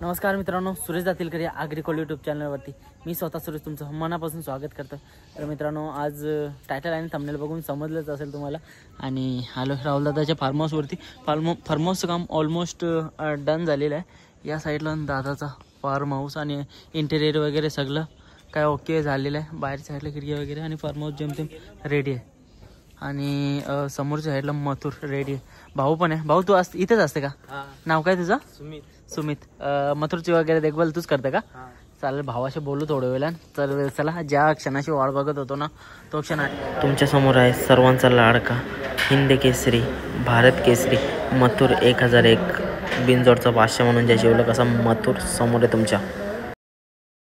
नमस्कार मित्रांनो, सुरेश दातीलकर या ॲग्रिकल्चर यूट्यूब चॅनलवरती मी स्वतः सुरेश तुमचं मनापासून स्वागत करतो। तर मित्रांनो, आज टायटल आणि थंबनेल बघून समजलंच असेल तुम्हाला। आणि आलो राहुल दादाच्या फार्म हाऊसवरती। फार्म हाऊसचं काम ऑलमोस्ट डन झालेलं आहे। या साईडला दादाचा फार्म हाऊस आणि इंटेरियर वगैरे सगळं काय ओके झालेलं आहे। बाहेर साईडला खिडकी वगैरे आणि फार्म हाऊस जेमतेम रेडी आहे। आणि समोरच्या साईडला मथुर रेडी आहे। भाऊ पण आहे। भाऊ तू इथेच असते का? नाव काय तुझं? सुमित। मथुरची वगैरे देखभाल तूच करते का? चालेल, भावाशी बोलू थोड्या वेळा। तर चला, ज्या क्षणाची वाट बघत होतो ना तो क्षण तुमच्या समोर आहे। सर्वांचा लाडका हिंद केसरी, भारत केसरी मथुर 1001 बिनजोडचा बादशाह म्हणून ज्या शिवलं कसा मथुर समोर आहे तुमच्या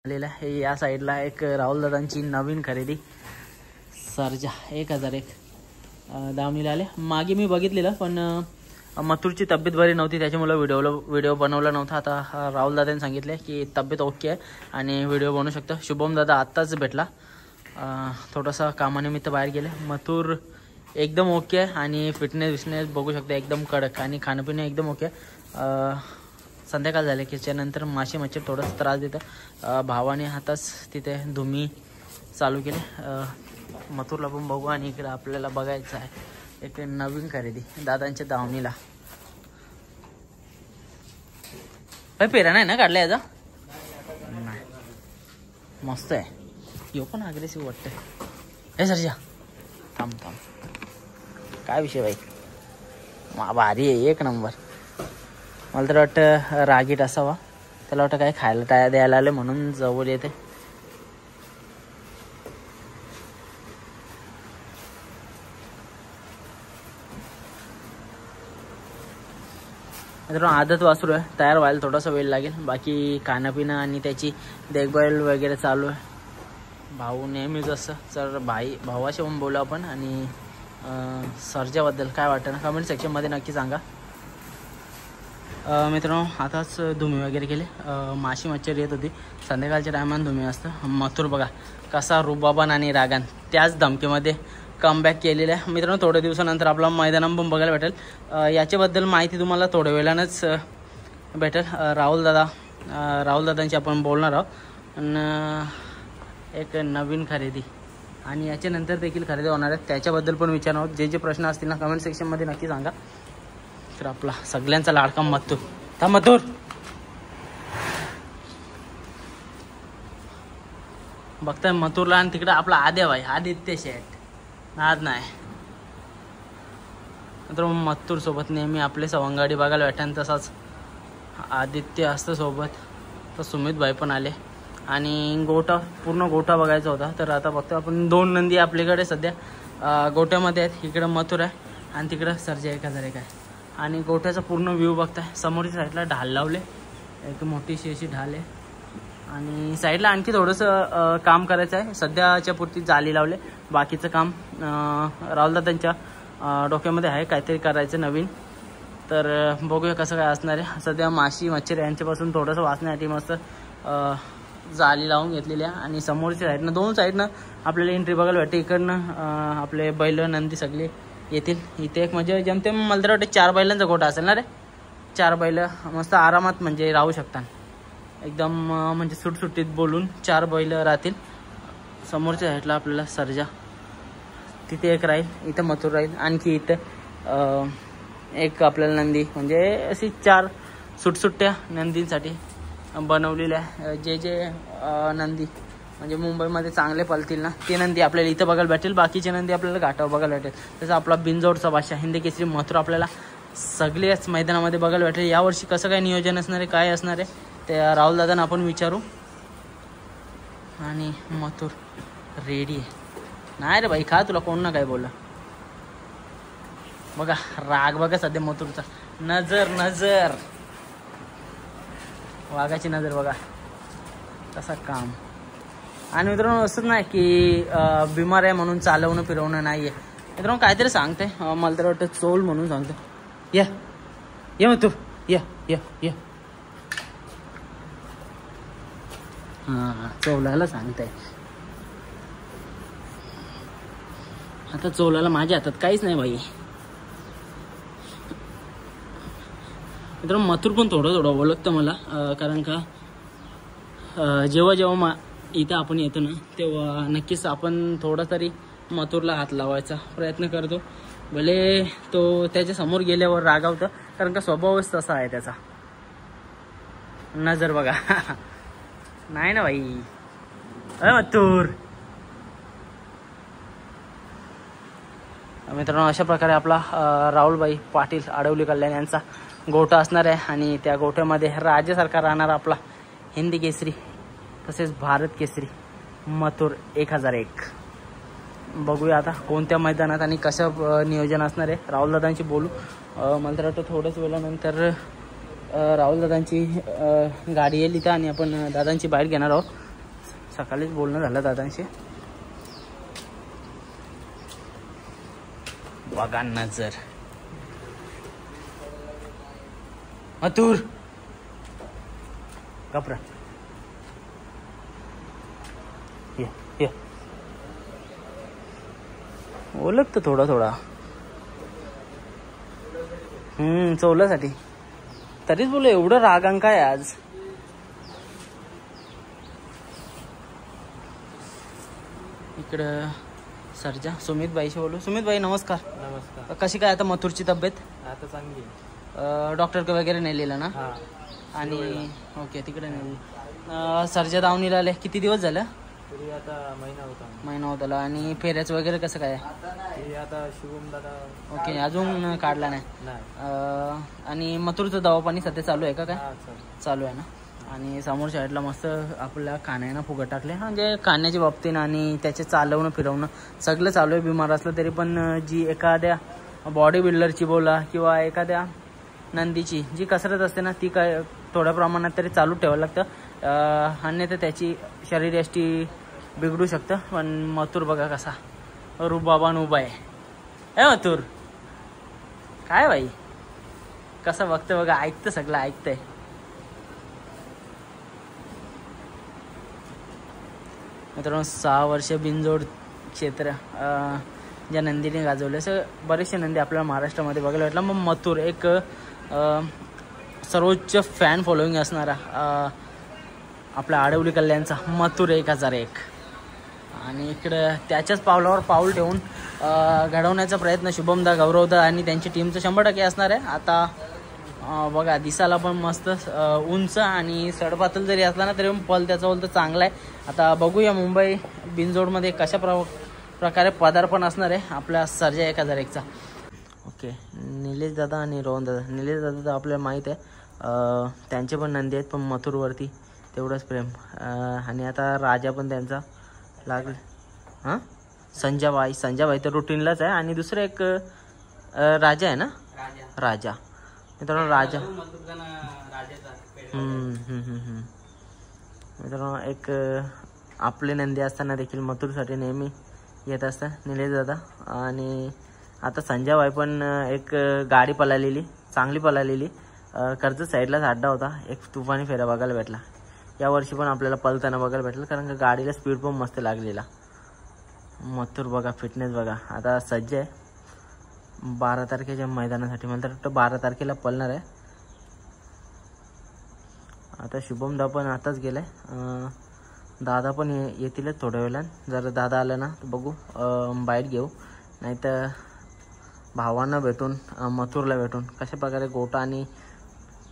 आलेला आहे। या साईडला एक राहुल दादांची नवीन खरेदी सर्जा 1001 दावणीला आले। मागे मी बघितलेलं, पण मथुरची तब्येत बरी नव्हती, त्याच्यामुळे व्हिडिओ बनवला नव्हता। आता राहुल दादांनी सांगितले की तब्येत ओके आहे आणि व्हिडिओ बनवू शकतो। शुभम दादा आत्ताच भेटला, थोडासा कामानिमित्त बाहेर गेले। मथुर एकदम ओके आहे आणि फिटनेस बघू शकता, एकदम कडक आणि खाणंपिणं एकदम ओके। संध्याकाळ झाले की त्यानंतर माशी मच्छर थोडासा त्रास देतं। भावाने हाताच तिथे धुमी चालू केले। मथुरला पण बघू आणि इकडे आपल्याला बघायचं आहे एक नवीन खरेदी दादांच्या दावणीला। काही पेरा नाही ना काढला याचा? नाही, मस्त आहे। यो पण अग्रेसिव्ह वाटतंय। हे सरजा थांब, काय विषय बाई, भारी आहे, एक नंबर। मला तर वाटतं रागीट असावा, त्याला वाटतं काय खायला द्यायला आले म्हणून जवळ येते। मित्रांनो, आदत वासरू आहे, तयार व्हायला थोडासा वेळ लागेल। बाकी खाणंपिणं आणि त्याची देखभाल वगैरे चालू आहे। भाऊ नेहमीच असं सर भावाशी पण बोलू आपण। आणि सर्जाबद्दल काय वाटतं ना कमेंट सेक्शनमध्ये नक्की सांगा। मित्रांनो, आताच धुमी वगैरे केले। माशी मच्छर येत होती, संध्याकाळच्या टायमाला धुमी असतं। मथुर बघा कसा रुबाबान आणि रागान त्याच धमकीमध्ये कमबॅक केलेलं आहे। मित्रांनो, थोड्या दिवसानंतर आपला मैदान पण बघायला भेटेल। याच्याबद्दल माहिती तुम्हाला थोड्या वेळानंच भेटेल। राहुल दादांची आपण बोलणार आहोत। आणि एक नवीन खरेदी आणि याच्यानंतर देखील खरेदी होणार आहेत, त्याच्याबद्दल पण विचारणार आहोत। जे प्रश्न असतील ना कमेंट सेक्शनमध्ये नक्की सांगा। तर आपला सगळ्यांचा लाडका मथुर, मथुर बघताय मथुरला। आणि तिकडे आपला आदित्य शेठ नाद नाही। तर मथुर सोबत नेहमी आपले सवंगाडी बघायला भेटेल, तसाच आदित्य असतं सोबत। तर सुमित भाई पण आले आणि पूर्ण गोठा बघायचा होता। तर आता बघतो आपण 2 नंदी आपल्याकडे सध्या गोठ्यामध्ये आहेत। इकडं मथुर आहे आणि तिकडं सर्जा 1001 आहे। आणि गोठ्याचा पूर्ण व्ह्यू बघताय। समोरच्या साईडला ढाल लावले, एक मोठीशी अशी ढाल आहे। आणि साईडला आणखी थोडंसं काम करायचं आहे, सध्याच्या पुरती जाली लावले। बाकीचं काम राहुलदादांच्या डोक्यामध्ये आहे, काहीतरी करायचं नवीन। तर बघूया कसं काय असणार आहे। सध्या माशी मच्छर यांच्यापासून थोडंसं वाचण्यासाठी मस्त जाली लावून घेतलेली आहे। आणि समोरच्या साईडनं 2 साईडनं आपल्याला एंट्री बघायला भेटते। इकडनं आपले बैल नंदी सगळे येतील। इथे एक म्हणजे जमतेम मला तर वाटतं 4 बैलांचा गोठा असेल ना रे। 4 बैल मस्त आरामात म्हणजे राहू शकतात एकदम, म्हणजे सुटसुटीत बोलून 4 बैल राहतील। समोरच्या साईडला आपल्याला सर्जा, तिथे एक राहील, इथं मथुर राहील। आणखी इथं एक आपल्याला नंदी, म्हणजे अशी 4 सुटसुट्ट्या नंदींसाठी बनवलेल्या आहे। जे नंदी म्हणजे मुंबईमध्ये चांगले पळतील ना ते नंदी आपल्याला इथं बघायला भेटेल। बाकीचे नंदी आपल्याला घाटावर बघायला भेटेल। तसं आपला बिनजोडचा बादशाह हिंद केसरी मथुर आपल्याला सगळ्याच मैदानामध्ये बघायला भेटेल। यावर्षी कसं काय नियोजन असणार आहे, काय असणार आहे, ते राहुल दादांना आपण विचारू। आणि मथुर रेडी आहे। नाही रे बाई, खा, तुला कोण ना काय बोला। बघा राग बघा सध्या मथुरचा, नजर वाघाची नजर बघा तसा काम। आणि मित्रांनो, असंच नाही की बिमार आहे म्हणून चालवणं फिरवणं नाही आहे। मित्रांनो, काहीतरी सांगते, मला तर वाटतं चोल म्हणून सांगतो। ये मथुर, ये हां, चोलाला सांगताय। आता चोलाला माझ्या हातात काहीच नाही बाई। मित्रांनो मथुर पण थोडं थोडं ओळखतं मला, कारण का जेव्हा जेव्हा इथं आपण येतो ना तेव्हा नक्कीच आपण थोडा तरी मथुरला हात लावायचा प्रयत्न करतो. भले तो त्याच्या समोर गेल्यावर रागावतं, कारण का स्वभावच तसा आहे त्याचा. नजर बघा. नाही ना भाई, मथुर. मित्रांनो अशा प्रकारे आपला राहुलभाई पाटील आडवली कल्याण यांचा गोठा असणार आहे आणि त्या गोठ्यामध्ये राज्यासारखा राहणार आपला हिंदी केसरी तसेच भारत केसरी मथुर 1001. बघूया आता कोणत्या मैदानात आणि कसं नियोजन असणार आहे. राहुलदादांशी बोलू. मला तर वाटतं थोड्याच वेळानंतर राहुलदादांची गाडी येईल इथं आणि आपण दादांची बाईट घेणार आहोत. सकाळीच बोलणं झालं दादांशी. बघा नजर मथुर कपरा ये ओळखतं थोडा थोडा चवल्यासाठी. तरीच बोलू एवढं रागांक काय आज. इकडं सरजा सुमित भाईशी बोलू. सुमित भाई नमस्कार. नमस्कार. कशी काय आता मथुरची तब्येत? आता चांगली. डॉक्टर वगैरे नेलेलं ना? आणि ओके तिकडे नेली. सरजा दावणीला आले किती दिवस झालं? तरी आता महिना होत आला. आणि फेऱ्याचं वगैरे कसं काय? आता शुभम दादा. ओके अजून काढला नाही. आणि मथुरचं दवापाणी सध्या चालू आहे का काय? चालू आहे ना. आणि समोर साईडला मस्त आपल्या खाण्यानं फुगट टाकले, म्हणजे खाण्याच्या बाबतीनं आणि त्याचे चालवणं फिरवणं सगळं चालू आहे. बिमार असलं तरी पण जी एखाद्या बॉडी बिल्डरची बोला किंवा एखाद्या नंदीची जी कसरत असते ना ती काय थोड्या प्रमाणात तरी चालू ठेवावं लागतं, अन्यथा त्याची शरीरयष्टी बिघडू शकतं. पण मथुर बघा कसा रुबाबान उभा आहे. मथुर काय भाई कसं बघतं बघा, ऐकतं सगळं ऐकतंय. मित्रांनो 6 वर्ष बिनजोड क्षेत्र ज्या नंदीने गाजवलं, असं बरेचसे नंदी आपल्याला महाराष्ट्रामध्ये बघायला भेटला. मग मथुर एक सर्वोच्च फॅन फॉलोईंग असणारा आपला आडवली कल्याणचा मथुर 1001. आणि इकडं त्याच्याच पावलावर पाऊल ठेवून घडवण्याचा प्रयत्न शुभमदा गौरवदा आणि त्यांची टीमचं 100% असणार आहे. आता बघा दिसायला पण मस्त उंच आणि सडपातळ जरी असला ना तरी पण पल त्याचा बोलतं चांगला आहे. आता बघूया मुंबई बिनजोडमध्ये कशा प्रकारे पदार्पण असणार आहे आपल्या सर्जा 1001चा. ओके निलेश दादा आणि रोहन दादा. निलेश दादा तर आपल्याला माहीत आहे, त्यांचे पण नंदी आहेत, पण मथुरवरती तेवढंच प्रेम. आणि आता राजा पण त्यांचा लागला. संजाबाई तर रुटीनलाच आहे. आणि दुसरं एक राजा आहे ना, राजा. मित्रांनो राजा मित्रांनो एक आपले नंदी असताना देखील मथुरसाठी नेहमी येत असतात निलेश दादा. आणि आता संजाबाई पण एक गाडी पळालेली चांगली पळालेली, कर्जत साईडलाच अड्डा होता, एक तुफानी फेरा बघायला भेटला. यावर्षी पण आपल्याला पळताना बघायला भेटलं, कारण का गाडीला स्पीड पण मस्त लागलेला. मथुर बघा फिटनेस बघा. आता सज्ज आहे 12 तारखेच्या मैदानासाठी. मला तर वाटतं 12 तारखेला पळणार आहे. आता शुभमदा पण आताच गेलाय. दादा पण येतीलच थोड्या वेळात. जर दादा आलं ना तर बघू बाईट घेऊ, नाही तर भावांना भेटून मथुरला भेटून कशा प्रकारे गोटा आणि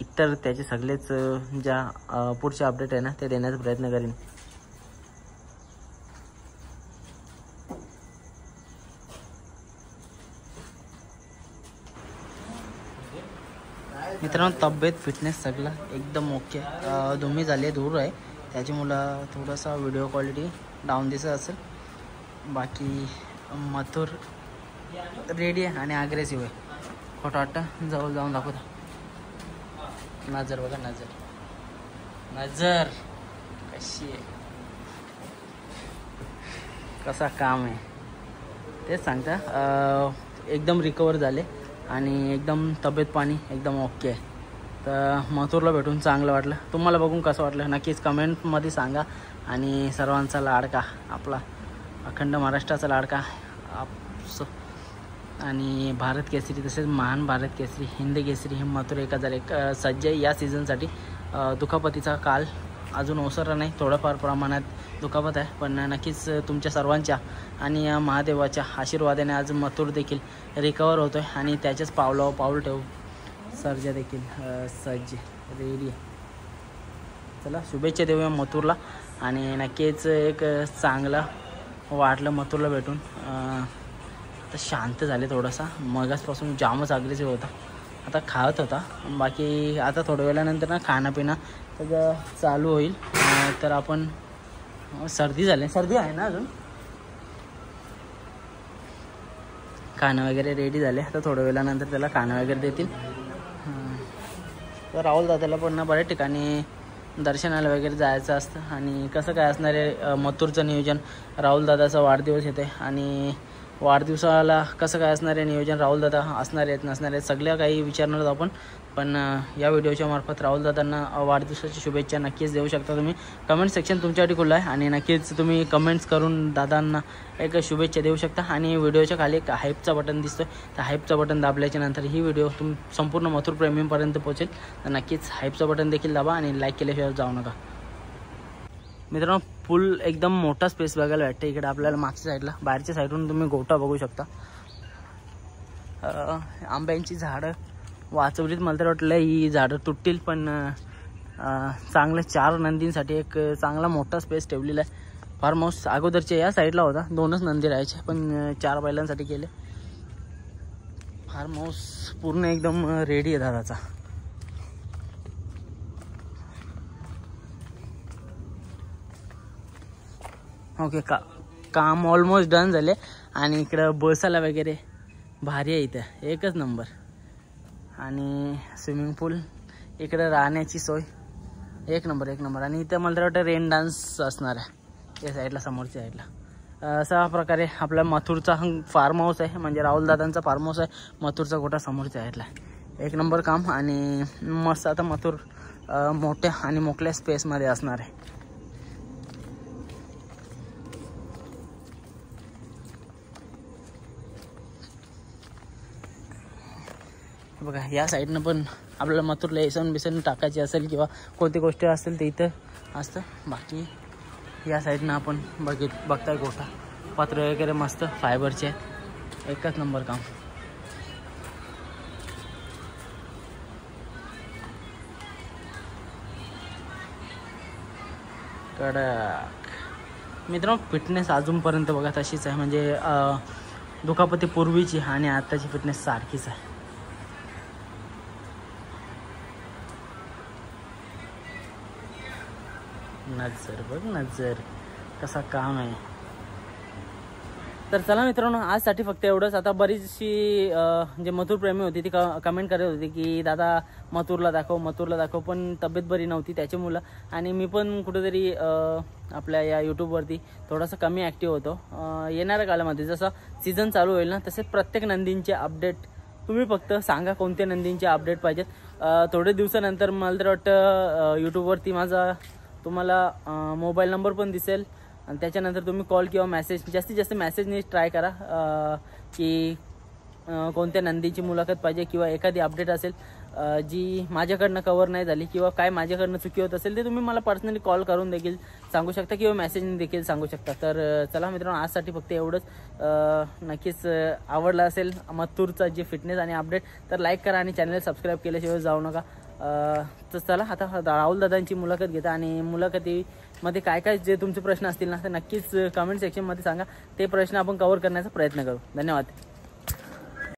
इतर त्याचे सगळेच ज्या पुढचे अपडेट आहे ना ते देण्याचा प्रयत्न करीन. मित्रांनो तब्येत फिटनेस सगळं एकदम ओके. दोन्ही झाले दूर आहे त्याच्यामुळं थोडासा व्हिडिओ क्वालिटी डाऊन दिसत असेल. बाकी मथुर रेडी आहे आणि अग्रेसिव्ह आहे. खोटं वाटतं जवळ जाऊन दाखवता. नजर बघा नजर कशी आहे, कसा काम आहे तेच सांगता. एकदम रिकवर झाले आणि एकदम तब्येत पाणी एकदम ओके आहे. तर मथुरला भेटून चांगलं वाटलं. तुम्हाला बघून कसं वाटलं नक्कीच कमेंटमध्ये सांगा. आणि सर्वांचा लाडका आपला अखंड महाराष्ट्राचा लाडका आणि भारत केसरी तसेच महान भारत केसरी हिंद केसरी हे मथुर 1001 सज्ज आहे या सीझनसाठी. दुखापतीचा काल अजून ओसरला नाही, थोडंफार प्रमाणात दुखापत आहे, पण नक्कीच तुमच्या सर्वांच्या आणि या महादेवाच्या आशीर्वादाने आज मथुर देखील रिकवर होतो आहे आणि त्याच्याच पावलावर पाऊल ठेवू सर्जा देखील सज्ज रेडी आहे. चला शुभेच्छा देऊया मथुरला आणि नक्कीच एक चांगलं वाटलं मथुरला भेटून. आता शांत झाले थोडासा, मगासपासून जामच अग्रेसिव्ह होता, आता खात होता. बाकी आता थोड्या वेळानंतर ना खाणंपिणं सगळं चालू होईल. तर आपण सर्दी आहे ना अजून, खाणं वगैरे रेडी झाले, आता थोड्या वेळानंतर त्याला खाणं वगैरे देतील. तर राहुल दादाला पण ना बऱ्याच ठिकाणी दर्शनाला वगैरे जायचं असतं. आणि कसं काय असणार आहे मथुरचं नियोजन, राहुल दादाचा वाढदिवस येते आणि वाढदिवसाला कसं काय असणार आहे नियोजन, राहुल दादा असणार आहेत नसणार आहेत सगळ्या काही विचारणार आहोत आपण. पण या व्हिडिओच्या मार्फत राहुल दादांना वाढदिवसाची शुभेच्छा नक्कीच देऊ शकता तुम्ही. कमेंट सेक्शन तुमच्यासाठी खुलं आहे आणि नक्कीच तुम्ही कमेंट्स करून दादांना एक शुभेच्छा देऊ शकता. आणि व्हिडिओच्या खाली एक हाईपचा बटन दिसतोय, त्या हाईपचा बटन दाबल्याच्या नंतर ही व्हिडिओ संपूर्ण मथुर प्रेमींपर्यंत पोहोचेल. तर नक्कीच हाईपचा बटन देखील दाबा आणि लाईक केल्याशिवाय जाऊ नका. मित्रांनो फुल एकदम मोठा स्पेस बघायला भेटतं इकडे आपल्याला. मागच्या साईडला बाहेरच्या साईडून तुम्ही गोठा बघू शकता. आंब्यांची झाडं वाचवलीत, मला तर वाटलं ही झाडं तुटतील, पण चांगले 4 नंदींसाठी एक चांगला मोठा स्पेस ठेवलेला आहे. फार्म हाऊस अगोदरच्या या साईडला होता, 2च नंदी राहायचे, पण 4 बैलांसाठी केले. फार्म हाऊस पूर्ण एकदम रेडी आहे दादाचा. ओके काम ऑलमोस्ट डन झाले. आणि इकडं बसायला वगैरे भारी आहे, इथं एकच नंबर. आणि स्विमिंग पूल, इकडं राहण्याची सोय एक नंबर. आणि इथं मला तर वाटतं रेन डान्स असणार आहे या साईडला, समोरच्या साईडला. अशा प्रकारे आपला मथुरचा फार्म हाऊस आहे, म्हणजे राहुल दादांचा फार्म हाऊस आहे. मथुरचा गोठा समोरच्या साईडला एक नंबर काम. आणि मस्त आता मथुर मोठ्या आणि मोकळ्या स्पेसमध्ये असणार आहे. बघा या साईडनं पण आपल्याला मथुरला बेसन टाकायची असेल किंवा कोणती गोष्ट असेल ते इथं असतं. बाकी या साईडनं आपण बघताय गोठा, पत्र वगैरे मस्त फायबरचे आहेत, एकच नंबर काम. कडक. मित्रांनो फिटनेस अजूनपर्यंत बघा तशीच आहे, म्हणजे दुखापती पूर्वीची आणि आताची फिटनेस सारखीच आहे. नजर बघ नजर कसा काम आहे. तर चला मित्रांनो आजसाठी फक्त एवढंच. आता बरीचशी जे मथुर प्रेमी होती ती कमेंट करत होती की दादा मथुरला दाखव, पण तब्येत बरी नव्हती त्याच्यामुळं. आणि मी पण कुठेतरी आपल्या या यूट्यूबवरती थोडासा कमी ॲक्टिव्ह होतो. येणाऱ्या काळामध्ये जसं सीझन चालू होईल ना तसे प्रत्येक नंदींचे अपडेट तुम्ही फक्त सांगा कोणत्या नंदींचे अपडेट पाहिजेत. थोडे दिवसानंतर मला तर वाटतं यूट्यूबवरती माझा तुम्हाला मोबाईल नंबर पण दिसेल आणि त्याच्यानंतर तुम्ही कॉल किंवा मेसेज, जास्तीत जास्त मेसेजने ट्राय करा की कोणत्या नंदीची मुलाखत पाहिजे किंवा एखादी अपडेट असेल जी माझ्याकडनं कवर नाही झाली किंवा काय माझ्याकडनं चुकी होत असेल ते तुम्ही मला पर्सनली कॉल करून देखील सांगू शकता किंवा मेसेजने देखील सांगू शकता. तर चला मित्रांनो आजसाठी फक्त एवढंच. नक्कीच आवडलं असेल मथुरचा जे फिटनेस आणि अपडेट तर लाईक करा आणि चॅनल सबस्क्राईब केल्याशिवाय जाऊ नका. तर चला आता राहुल दादांची मुलाखत घेता आणि मुलाखतीमध्ये काय काय जे तुमचे प्रश्न असतील ना तर नक्कीच कमेंट सेक्शनमध्ये सांगा, ते प्रश्न आपण कव्हर करण्याचा प्रयत्न करू. धन्यवाद.